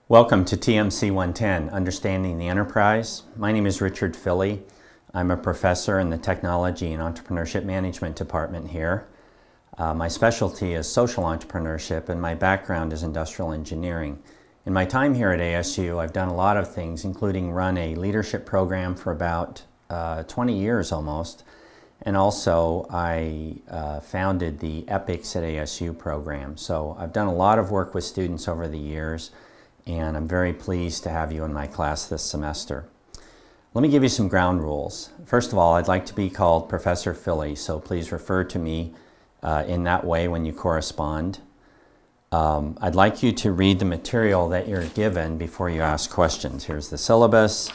Welcome to TMC110, Understanding the Enterprise. My name is Richard Philly. I'm a professor in the Technology and Entrepreneurship Management Department here. My specialty is social entrepreneurship and my background is industrial engineering. In my time here at ASU, I've done a lot of things, including run a leadership program for about 20 years almost. And also, I founded the EPICS at ASU program. So I've done a lot of work with students over the years, and I'm very pleased to have you in my class this semester. Let me give you some ground rules. First of all, I'd like to be called Professor Philly, so please refer to me in that way when you correspond. I'd like you to read the material that you're given before you ask questions. Here's the syllabus.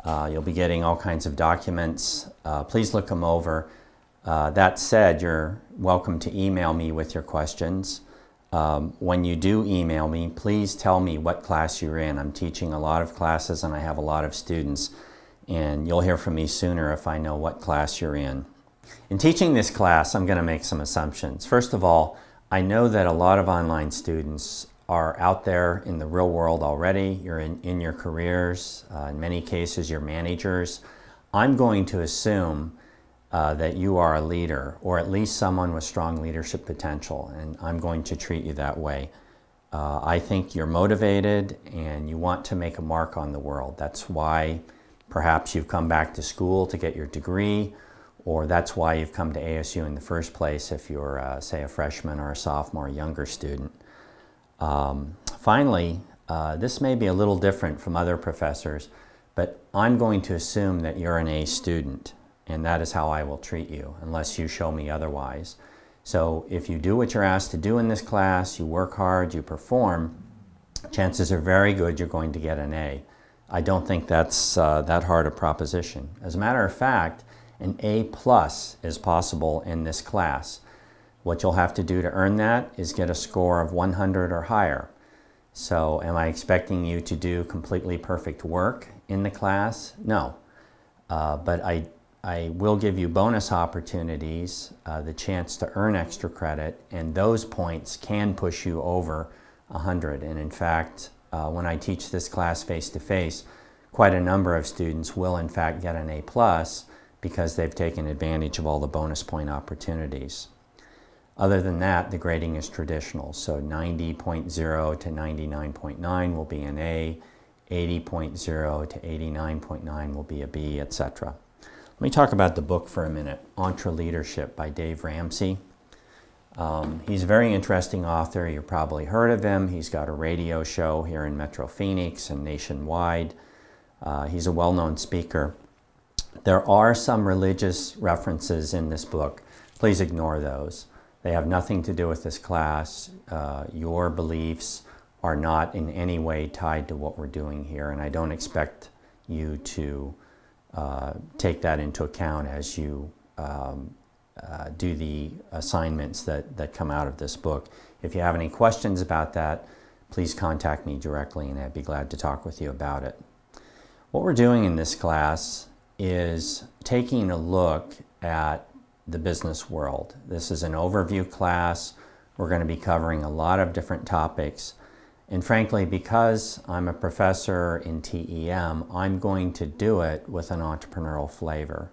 You'll be getting all kinds of documents. Please look them over. That said, you're welcome to email me with your questions. When you do email me, please tell me what class you're in. I'm teaching a lot of classes and I have a lot of students, and you'll hear from me sooner if I know what class you're in. In teaching this class, I'm going to make some assumptions. First of all, I know that a lot of online students are out there in the real world already. You're in your careers. In many cases, you're managers. I'm going to assume that you are a leader, or at least someone with strong leadership potential, and I'm going to treat you that way. I think you're motivated and you want to make a mark on the world. That's why perhaps you've come back to school to get your degree, or that's why you've come to ASU in the first place if you're, say, a freshman or a sophomore, a younger student. Finally, this may be a little different from other professors, but I'm going to assume that you're an A student. And that is how I will treat you, unless you show me otherwise. So if you do what you're asked to do in this class, you work hard, you perform, chances are very good you're going to get an A. I don't think that's that hard a proposition. As a matter of fact, an A+ is possible in this class. What you'll have to do to earn that is get a score of 100 or higher. So am I expecting you to do completely perfect work in the class? No. But I will give you bonus opportunities, the chance to earn extra credit, and those points can push you over 100. And in fact, when I teach this class face-to-face, quite a number of students will in fact get an A+ because they've taken advantage of all the bonus point opportunities. Other than that, the grading is traditional. So 90.0 to 99.9 will be an A, 80.0 to 89.9 will be a B, etc. Let me talk about the book for a minute, EntreLeadership by Dave Ramsey. He's a very interesting author. You've probably heard of him. He's got a radio show here in Metro Phoenix and nationwide. He's a well-known speaker. There are some religious references in this book. Please ignore those. They have nothing to do with this class. Your beliefs are not in any way tied to what we're doing here, and I don't expect you to take that into account as you do the assignments that come out of this book. If you have any questions about that, please contact me directly and I'd be glad to talk with you about it. What we're doing in this class is taking a look at the business world. This is an overview class. We're going to be covering a lot of different topics. And frankly, because I'm a professor in TEM, I'm going to do it with an entrepreneurial flavor.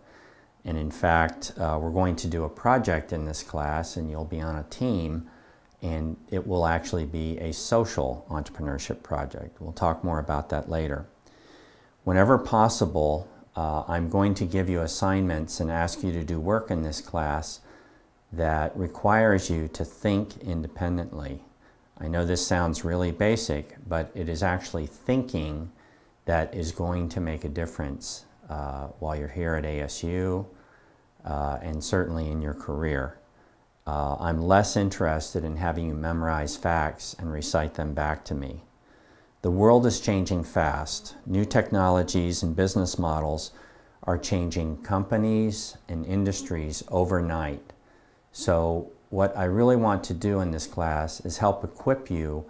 And in fact, we're going to do a project in this class, and you'll be on a team, and it will actually be a social entrepreneurship project. We'll talk more about that later. Whenever possible, I'm going to give you assignments and ask you to do work in this class that requires you to think independently. I know this sounds really basic, but it is actually thinking that is going to make a difference while you're here at ASU and certainly in your career. I'm less interested in having you memorize facts and recite them back to me. The world is changing fast. New technologies and business models are changing companies and industries overnight. So what I really want to do in this class is help equip you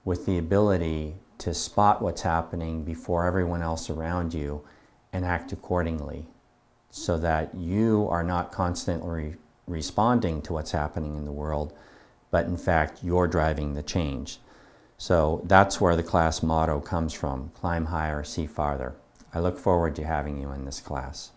with the ability to spot what's happening before everyone else around you and act accordingly, so that you are not constantly responding to what's happening in the world, but in fact you're driving the change. So that's where the class motto comes from: climb higher, see farther. I look forward to having you in this class.